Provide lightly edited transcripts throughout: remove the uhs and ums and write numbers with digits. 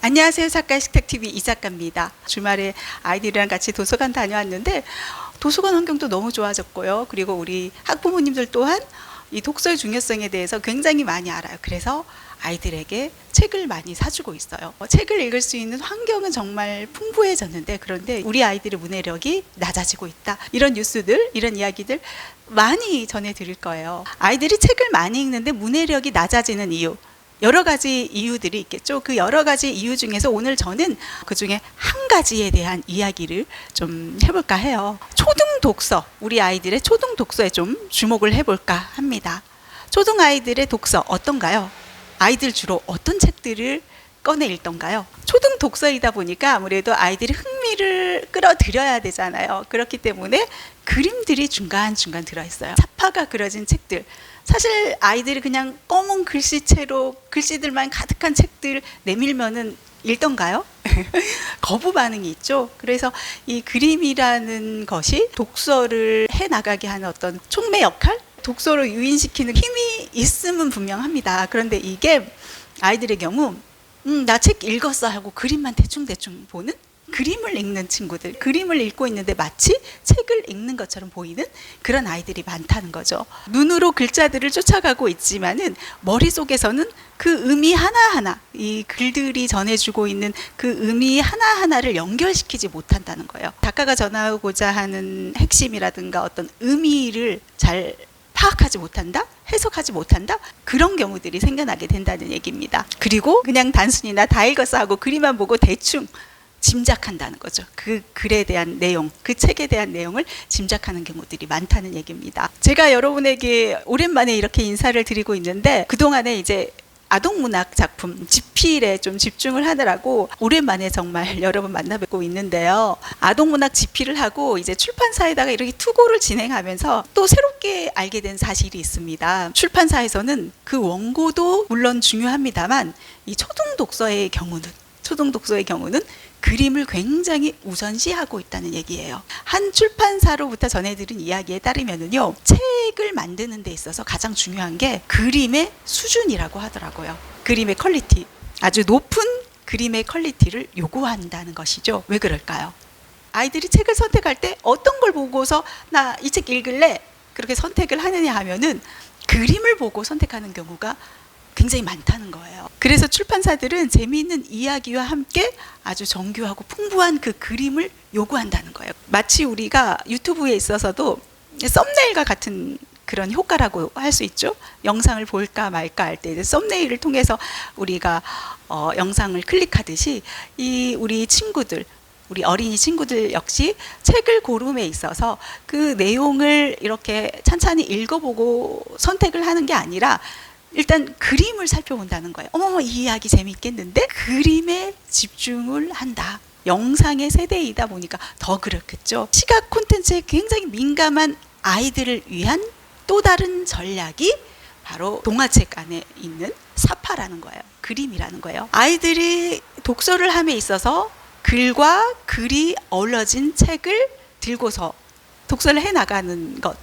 안녕하세요. 작가 식탁TV 이작가입니다. 주말에 아이들이랑 같이 도서관 다녀왔는데 도서관 환경도 너무 좋아졌고요. 그리고 우리 학부모님들 또한 이 독서의 중요성에 대해서 굉장히 많이 알아요. 그래서 아이들에게 책을 많이 사주고 있어요. 책을 읽을 수 있는 환경은 정말 풍부해졌는데, 그런데 우리 아이들의 문해력이 낮아지고 있다. 이런 뉴스들, 이런 이야기들 많이 전해드릴 거예요. 아이들이 책을 많이 읽는데 문해력이 낮아지는 이유, 여러 가지 이유들이 있겠죠. 그 여러 가지 이유 중에서 오늘 저는 그 중에 한 가지에 대한 이야기를 좀 해볼까 해요. 초등 독서, 우리 아이들의 초등 독서에 좀 주목을 해볼까 합니다. 초등 아이들의 독서 어떤가요? 아이들 주로 어떤 책들을 꺼내 읽던가요? 초등 독서이다 보니까 아무래도 아이들이 흥미를 끌어들여야 되잖아요. 그렇기 때문에 그림들이 중간중간 들어있어요.插화가 그려진 책들, 사실 아이들이 그냥 검은 글씨체로 글씨들만 가득한 책들 내밀면은 읽던가요? 거부 반응이 있죠. 그래서 이 그림이라는 것이 독서를 해나가게 하는 어떤 촉매 역할? 독서로 유인시키는 힘이 있음은 분명합니다. 그런데 이게 아이들의 경우 나 책 읽었어 하고 그림만 대충대충 보는, 그림을 읽는 친구들, 그림을 읽고 있는데 마치 책을 읽는 것처럼 보이는 그런 아이들이 많다는 거죠. 눈으로 글자들을 쫓아가고 있지만은 머릿속에서는 그 의미 하나하나, 이 글들이 전해주고 있는 그 의미 하나하나를 연결시키지 못한다는 거예요. 작가가 전하고자 하는 핵심이라든가 어떤 의미를 잘 파악하지 못한다? 해석하지 못한다? 그런 경우들이 생겨나게 된다는 얘기입니다. 그리고 그냥 단순히 나 다 읽었어 하고 그림만 보고 대충 짐작한다는 거죠. 그 글에 대한 내용, 그 책에 대한 내용을 짐작하는 경우들이 많다는 얘기입니다. 제가 여러분에게 오랜만에 이렇게 인사를 드리고 있는데, 그동안에 이제 아동문학 작품 집필에 좀 집중을 하느라고 오랜만에 정말 여러분 만나 뵙고 있는데요. 아동문학 집필을 하고 이제 출판사에다가 이렇게 투고를 진행하면서 또 새롭게 알게 된 사실이 있습니다. 출판사에서는 그 원고도 물론 중요합니다만 이 초등 독서의 경우는 그림을 굉장히 우선시하고 있다는 얘기예요. 한 출판사로부터 전해드린 이야기에 따르면요, 책을 만드는 데 있어서 가장 중요한 게 그림의 수준이라고 하더라고요. 그림의 퀄리티, 아주 높은 그림의 퀄리티를 요구한다는 것이죠. 왜 그럴까요? 아이들이 책을 선택할 때 어떤 걸 보고서 나 이 책 읽을래? 그렇게 선택을 하느냐 하면은 그림을 보고 선택하는 경우가 굉장히 많다는 거예요. 그래서 출판사들은 재미있는 이야기와 함께 아주 정교하고 풍부한 그 그림을 요구한다는 거예요. 마치 우리가 유튜브에 있어서도 썸네일과 같은 그런 효과라고 할 수 있죠. 영상을 볼까 말까 할 때 썸네일을 통해서 우리가 영상을 클릭하듯이 이 우리 친구들, 우리 어린이 친구들 역시 책을 고름에 있어서 그 내용을 이렇게 찬찬히 읽어보고 선택을 하는 게 아니라 일단 그림을 살펴본다는 거예요. 이 이야기 재미있겠는데? 그림에 집중을 한다. 영상의 세대이다 보니까 더 그렇겠죠. 시각 콘텐츠에 굉장히 민감한 아이들을 위한 또 다른 전략이 바로 동화책 안에 있는插화라는 거예요. 그림이라는 거예요. 아이들이 독서를 함에 있어서 글과 글이 어우러진 책을 들고서 독서를 해나가는 것,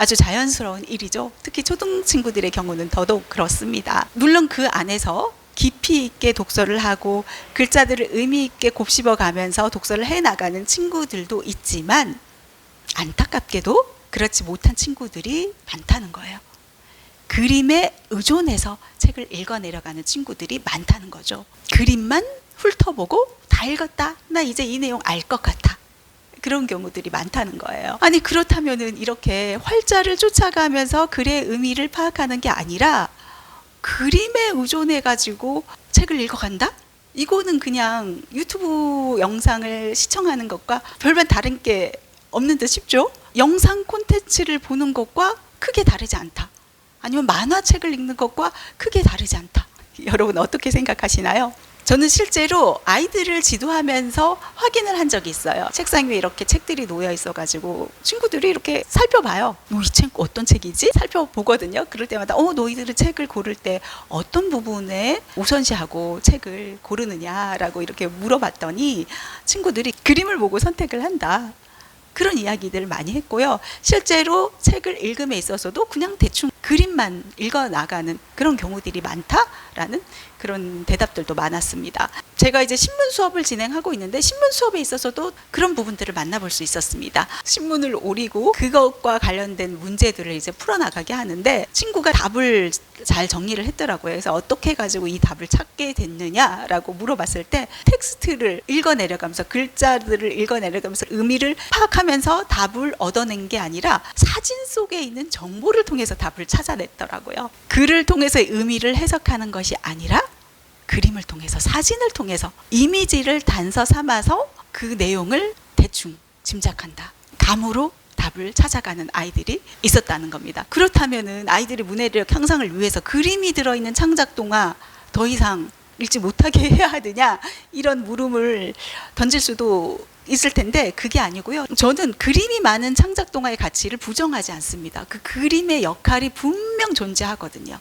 아주 자연스러운 일이죠. 특히 초등 친구들의 경우는 더더욱 그렇습니다. 물론 그 안에서 깊이 있게 독서를 하고 글자들을 의미 있게 곱씹어 가면서 독서를 해나가는 친구들도 있지만, 안타깝게도 그렇지 못한 친구들이 많다는 거예요. 그림에 의존해서 책을 읽어내려가는 친구들이 많다는 거죠. 그림만 훑어보고 다 읽었다, 나 이제 이 내용 알 것 같아, 그런 경우들이 많다는 거예요. 아니, 그렇다면은 이렇게 활자를 쫓아가면서 글의 의미를 파악하는 게 아니라 그림에 의존해 가지고 책을 읽어간다? 이거는 그냥 유튜브 영상을 시청하는 것과 별반 다른 게 없는 듯 싶죠? 영상 콘텐츠를 보는 것과 크게 다르지 않다. 아니면 만화책을 읽는 것과 크게 다르지 않다. 여러분 어떻게 생각하시나요? 저는 실제로 아이들을 지도하면서 확인을 한 적이 있어요. 책상 위에 이렇게 책들이 놓여 있어가지고 친구들이 이렇게 살펴봐요. 이 책 어떤 책이지? 살펴보거든요. 그럴 때마다 너희들은 책을 고를 때 어떤 부분에 우선시하고 책을 고르느냐라고 이렇게 물어봤더니 친구들이 그림을 보고 선택을 한다, 그런 이야기들을 많이 했고요. 실제로 책을 읽음에 있어서도 그냥 대충 그림만 읽어 나가는 그런 경우들이 많다라는 그런 대답들도 많았습니다. 제가 이제 신문 수업을 진행하고 있는데 신문 수업에 있어서도 그런 부분들을 만나볼 수 있었습니다. 신문을 오리고 그것과 관련된 문제들을 이제 풀어나가게 하는데 친구가 답을 잘 정리를 했더라고요. 그래서 어떻게 가지고 이 답을 찾게 됐느냐라고 물어봤을 때 텍스트를 읽어내려가면서 글자들을 읽어내려가면서 의미를 파악하면서 답을 얻어낸 게 아니라 사진 속에 있는 정보를 통해서 답을 찾아냈더라고요. 글을 통해서 의미를 해석하는 것이 아니라 그림을 통해서, 사진을 통해서 이미지를 단서 삼아서 그 내용을 대충 짐작한다. 감으로 답을 찾아가는 아이들이 있었다는 겁니다. 그렇다면은 아이들의 문해력 향상을 위해서 그림이 들어있는 창작 동화 더 이상 읽지 못하게 해야 하느냐, 이런 물음을 던질 수도 있을 텐데 그게 아니고요. 저는 그림이 많은 창작 동화의 가치를 부정하지 않습니다. 그 그림의 역할이 분명 존재하거든요.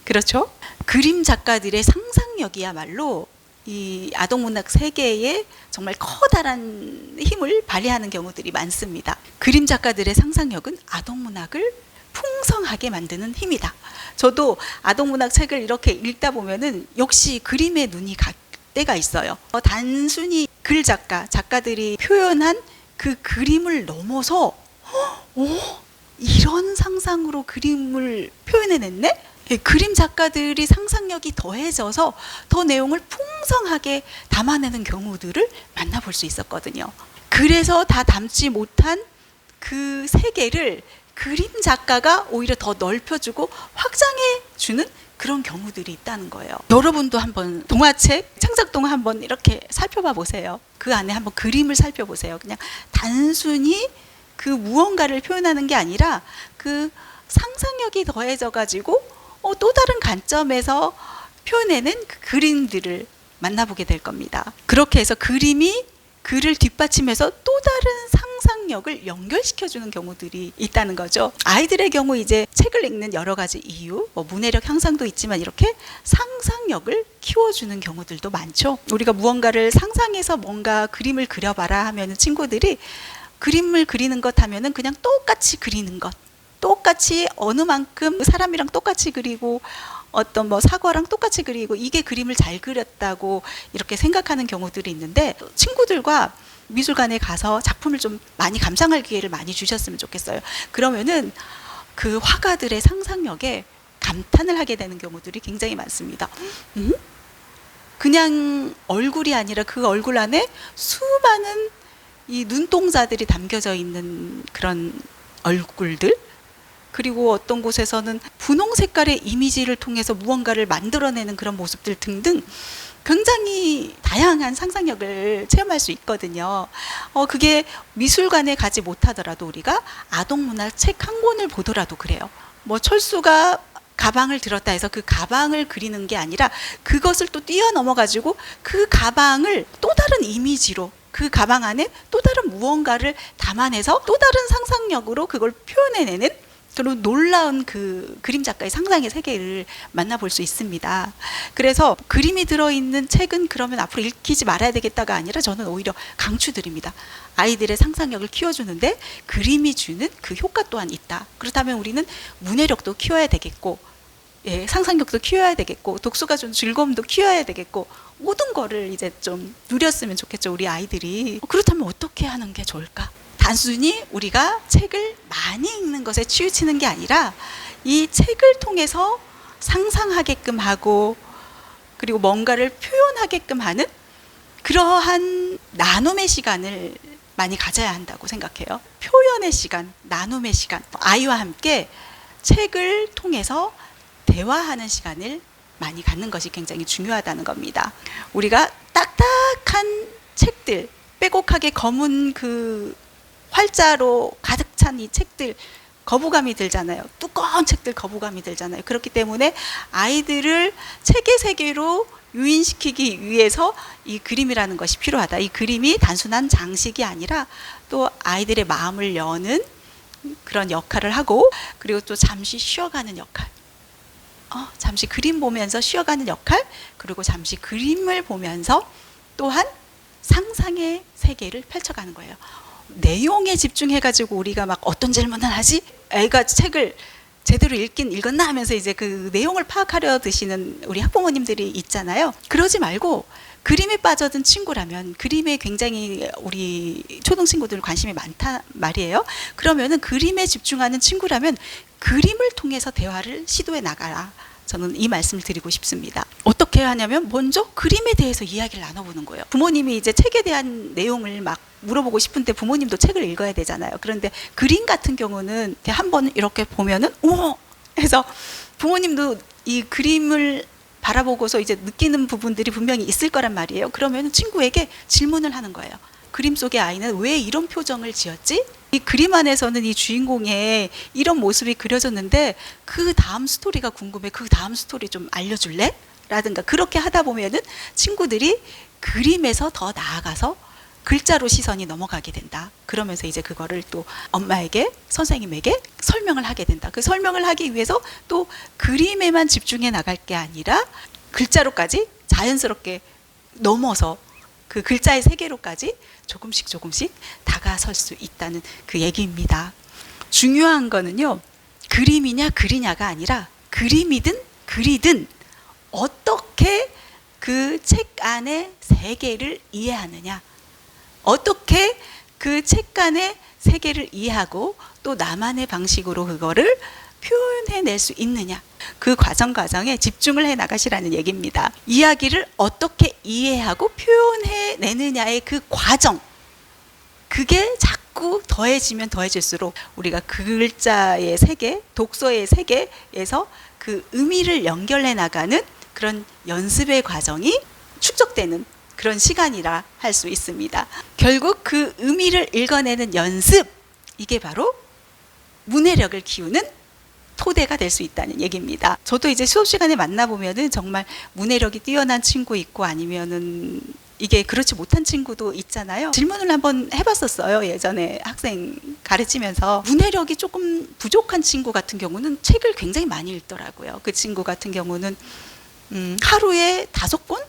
그렇죠? 그림 작가들의 상상력이야말로 이 아동문학 세계에 정말 커다란 힘을 발휘하는 경우들이 많습니다. 그림 작가들의 상상력은 아동문학을 풍성하게 만드는 힘이다. 저도 아동문학 책을 이렇게 읽다 보면은 역시 그림에 눈이 갈 때가 있어요. 단순히 글 작가들이 표현한 그 그림을 넘어서 이런 상상으로 그림을 표현해냈네? 그림 작가들이 상상력이 더해져서 더 내용을 풍성하게 담아내는 경우들을 만나볼 수 있었거든요. 그래서 다 담지 못한 그 세계를 그림 작가가 오히려 더 넓혀주고 확장해주는 그런 경우들이 있다는 거예요. 여러분도 한번 동화책, 창작동화 한번 이렇게 살펴봐 보세요. 그 안에 한번 그림을 살펴보세요. 그냥 단순히 그 무언가를 표현하는 게 아니라 그 상상력이 더해져가지고 또 다른 관점에서 표현해낸 그 그림들을 만나보게 될 겁니다. 그렇게 해서 그림이 글을 뒷받침해서 또 다른 상상력을 연결시켜주는 경우들이 있다는 거죠. 아이들의 경우 이제 책을 읽는 여러 가지 이유, 문해력 향상도 있지만 이렇게 상상력을 키워주는 경우들도 많죠. 우리가 무언가를 상상해서 뭔가 그림을 그려봐라 하면 친구들이 그림을 그리는 것 하면은 그냥 똑같이 그리는 것, 똑같이 어느 만큼 사람이랑 똑같이 그리고 어떤 사과랑 똑같이 그리고 이게 그림을 잘 그렸다고 이렇게 생각하는 경우들이 있는데, 친구들과 미술관에 가서 작품을 좀 많이 감상할 기회를 많이 주셨으면 좋겠어요. 그러면은 그 화가들의 상상력에 감탄을 하게 되는 경우들이 굉장히 많습니다. 그냥 얼굴이 아니라 그 얼굴 안에 수많은 이 눈동자들이 담겨져 있는 그런 얼굴들, 그리고 어떤 곳에서는 분홍 색깔의 이미지를 통해서 무언가를 만들어내는 그런 모습들 등등 굉장히 다양한 상상력을 체험할 수 있거든요. 그게 미술관에 가지 못하더라도 우리가 아동문학 책 한 권을 보더라도 그래요. 철수가 가방을 들었다 해서 그 가방을 그리는 게 아니라 그것을 또 뛰어넘어 가지고 그 가방을 또 다른 이미지로, 그 가방 안에 또 다른 무언가를 담아내서 또 다른 상상력으로 그걸 표현해내는 그런 놀라운 그 그림 작가의 상상의 세계를 만나볼 수 있습니다. 그래서 그림이 들어있는 책은 그러면 앞으로 읽히지 말아야 되겠다가 아니라 저는 오히려 강추드립니다. 아이들의 상상력을 키워주는데 그림이 주는 그 효과 또한 있다. 그렇다면 우리는 문해력도 키워야 되겠고, 상상력도 키워야 되겠고, 독서가 준 즐거움도 키워야 되겠고, 모든 거를 이제 좀 누렸으면 좋겠죠, 우리 아이들이. 그렇다면 어떻게 하는 게 좋을까? 단순히 우리가 책을 많이 읽는 것에 치우치는 게 아니라 이 책을 통해서 상상하게끔 하고, 그리고 뭔가를 표현하게끔 하는 그러한 나눔의 시간을 많이 가져야 한다고 생각해요. 표현의 시간, 나눔의 시간. 아이와 함께 책을 통해서 대화하는 시간을 많이 갖는 것이 굉장히 중요하다는 겁니다. 우리가 딱딱한 책들, 빼곡하게 검은 그 활자로 가득 찬 이 책들 거부감이 들잖아요. 두꺼운 책들 거부감이 들잖아요. 그렇기 때문에 아이들을 책의 세계로 유인시키기 위해서 이 그림이라는 것이 필요하다. 이 그림이 단순한 장식이 아니라 또 아이들의 마음을 여는 그런 역할을 하고, 그리고 또 잠시 쉬어가는 역할, 잠시 그림 보면서 쉬어가는 역할, 그리고 잠시 그림을 보면서 또한 상상의 세계를 펼쳐가는 거예요. 내용에 집중해가지고 우리가 막 어떤 질문을 하지? 애가 책을 제대로 읽긴 읽었나 하면서 이제 그 내용을 파악하려 드시는 우리 학부모님들이 있잖아요. 그러지 말고 그림에 빠져든 친구라면, 그림에 굉장히 우리 초등 친구들 관심이 많단 말이에요. 그러면은 그림에 집중하는 친구라면 그림을 통해서 대화를 시도해 나가라. 저는 이 말씀을 드리고 싶습니다. 어떻게 하냐면 먼저 그림에 대해서 이야기를 나눠보는 거예요. 부모님이 이제 책에 대한 내용을 막 물어보고 싶은데 부모님도 책을 읽어야 되잖아요. 그런데 그림 같은 경우는 한번 이렇게 보면은 오! 해서 부모님도 이 그림을 바라보고서 이제 느끼는 부분들이 분명히 있을 거란 말이에요. 그러면 친구에게 질문을 하는 거예요. 그림 속의 아이는 왜 이런 표정을 지었지? 이 그림 안에서는 이 주인공의 이런 모습이 그려졌는데 그 다음 스토리가 궁금해. 그 다음 스토리 좀 알려줄래? 라든가 그렇게 하다 보면은 친구들이 그림에서 더 나아가서 글자로 시선이 넘어가게 된다. 그러면서 이제 그거를 또 엄마에게, 선생님에게 설명을 하게 된다. 그 설명을 하기 위해서 또 그림에만 집중해 나갈 게 아니라 글자로까지 자연스럽게 넘어서 그 글자의 세계로까지 조금씩 다가설 수 있다는 그 얘기입니다. 중요한 거는요, 그림이냐 그리냐가 아니라 그림이든 글이든 어떻게 그 책 안의 세계를 이해하느냐, 어떻게 그 책 안의 세계를 이해하고 또 나만의 방식으로 그거를 표현해낼 수 있느냐, 그 과정에 집중을 해 나가시라는 얘기입니다. 이야기를 어떻게 이해하고 표현해내느냐의 그 과정, 그게 자꾸 더해지면 더해질수록 우리가 글자의 세계, 독서의 세계에서 그 의미를 연결해 나가는 그런 연습의 과정이 축적되는 그런 시간이라 할 수 있습니다. 결국 그 의미를 읽어내는 연습, 이게 바로 문해력을 키우는 토대가 될 수 있다는 얘기입니다. 저도 이제 수업 시간에 만나보면은 정말 문해력이 뛰어난 친구 있고 아니면은 이게 그렇지 못한 친구도 있잖아요. 질문을 한번 해봤었어요. 예전에 학생 가르치면서 문해력이 조금 부족한 친구 같은 경우는 책을 굉장히 많이 읽더라고요. 그 친구 같은 경우는 하루에 5권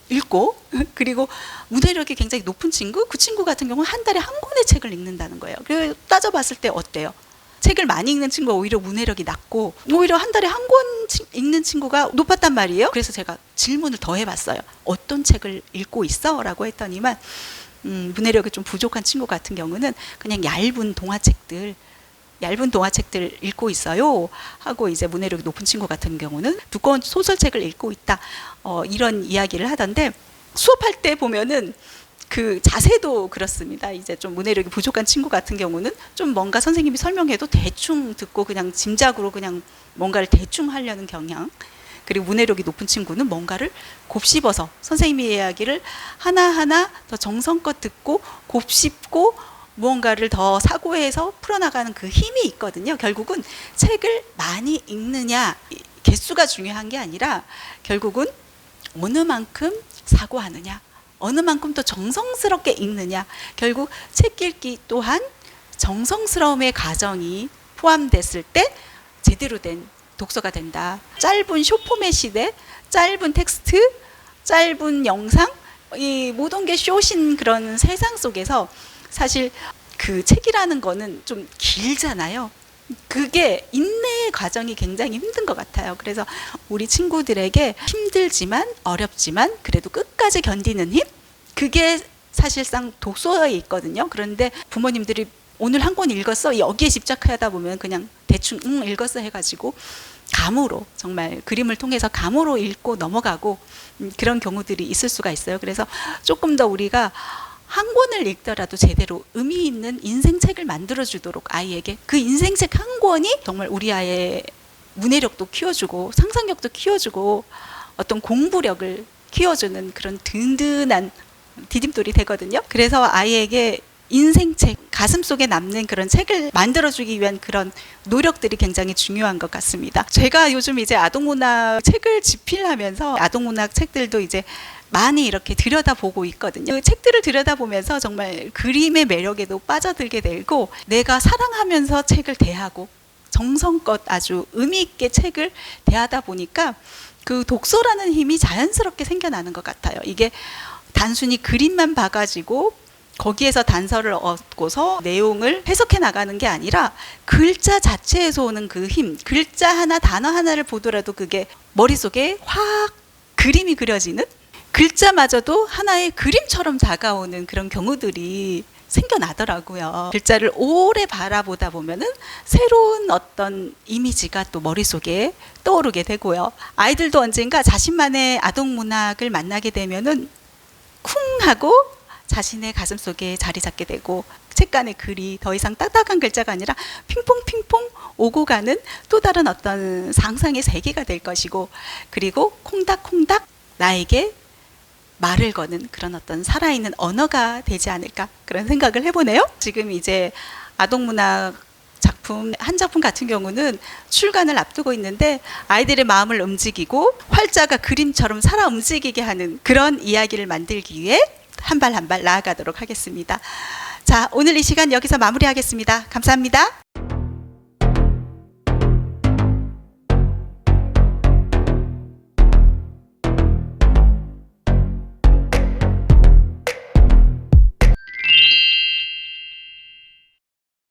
읽고, 그리고 문해력이 굉장히 높은 친구, 그 친구 같은 경우는 한 달에 1권의 책을 읽는다는 거예요. 그래서 따져봤을 때 어때요? 책을 많이 읽는 친구가 오히려 문해력이 낮고 오히려 한 달에 1권 읽는 친구가 높았단 말이에요. 그래서 제가 질문을 더 해봤어요. 어떤 책을 읽고 있어? 라고 했더니만 문해력이 좀 부족한 친구 같은 경우는 그냥 얇은 동화책들 읽고 있어요 하고, 이제 문해력이 높은 친구 같은 경우는 두꺼운 소설책을 읽고 있다, 이런 이야기를 하던데, 수업할 때 보면은 그 자세도 그렇습니다. 이제 좀 문해력이 부족한 친구 같은 경우는 좀 뭔가 선생님이 설명해도 대충 듣고 그냥 짐작으로 그냥 뭔가를 대충 하려는 경향, 그리고 문해력이 높은 친구는 뭔가를 곱씹어서 선생님의 이야기를 하나하나 더 정성껏 듣고 곱씹고 무언가를 더 사고해서 풀어나가는 그 힘이 있거든요. 결국은 책을 많이 읽느냐, 개수가 중요한 게 아니라 결국은 어느 만큼 사고하느냐, 어느 만큼 더 정성스럽게 읽느냐, 결국 책 읽기 또한 정성스러움의 과정이 포함됐을 때 제대로 된 독서가 된다. 짧은 쇼폼의 시대, 짧은 텍스트, 짧은 영상, 이 모든 게 쇼신 그런 세상 속에서 사실 그 책이라는 거는 좀 길잖아요. 그게 인내의 과정이 굉장히 힘든 것 같아요. 그래서 우리 친구들에게 힘들지만 어렵지만 그래도 끝까지 견디는 힘, 그게 사실상 독서에 있거든요. 그런데 부모님들이 오늘 한 권 읽었어, 여기에 집착하다 보면 그냥 대충 읽었어 해가지고 감으로, 정말 그림을 통해서 감으로 읽고 넘어가고 그런 경우들이 있을 수가 있어요. 그래서 조금 더 우리가 한 권을 읽더라도 제대로 의미 있는 인생책을 만들어주도록 아이에게, 그 인생책 한 권이 정말 우리 아이의 문해력도 키워주고 상상력도 키워주고 어떤 공부력을 키워주는 그런 든든한 디딤돌이 되거든요. 그래서 아이에게 인생책, 가슴속에 남는 그런 책을 만들어주기 위한 그런 노력들이 굉장히 중요한 것 같습니다. 제가 요즘 이제 아동문학 책을 집필하면서 아동문학 책들도 이제 많이 이렇게 들여다보고 있거든요. 그 책들을 들여다보면서 정말 그림의 매력에도 빠져들게 되고, 내가 사랑하면서 책을 대하고 정성껏 아주 의미 있게 책을 대하다 보니까 그 독서라는 힘이 자연스럽게 생겨나는 것 같아요. 이게 단순히 그림만 봐가지고 거기에서 단서를 얻고서 내용을 해석해 나가는 게 아니라 글자 자체에서 오는 그 힘, 글자 하나, 단어 하나를 보더라도 그게 머릿속에 확 그림이 그려지는, 글자마저도 하나의 그림처럼 다가오는 그런 경우들이 생겨나더라고요. 글자를 오래 바라보다 보면은 새로운 어떤 이미지가 또 머릿속에 떠오르게 되고요. 아이들도 언젠가 자신만의 아동문학을 만나게 되면은 쿵 하고 자신의 가슴 속에 자리 잡게 되고, 책간의 글이 더 이상 딱딱한 글자가 아니라 핑퐁핑퐁 오고 가는 또 다른 어떤 상상의 세계가 될 것이고, 그리고 콩닥콩닥 나에게 말을 거는 그런 어떤 살아있는 언어가 되지 않을까, 그런 생각을 해보네요. 지금 이제 아동문학 작품 한 작품 같은 경우는 출간을 앞두고 있는데 아이들의 마음을 움직이고 활자가 그림처럼 살아 움직이게 하는 그런 이야기를 만들기 위해 한 발 한 발 나아가도록 하겠습니다. 자, 오늘 이 시간 여기서 마무리하겠습니다. 감사합니다.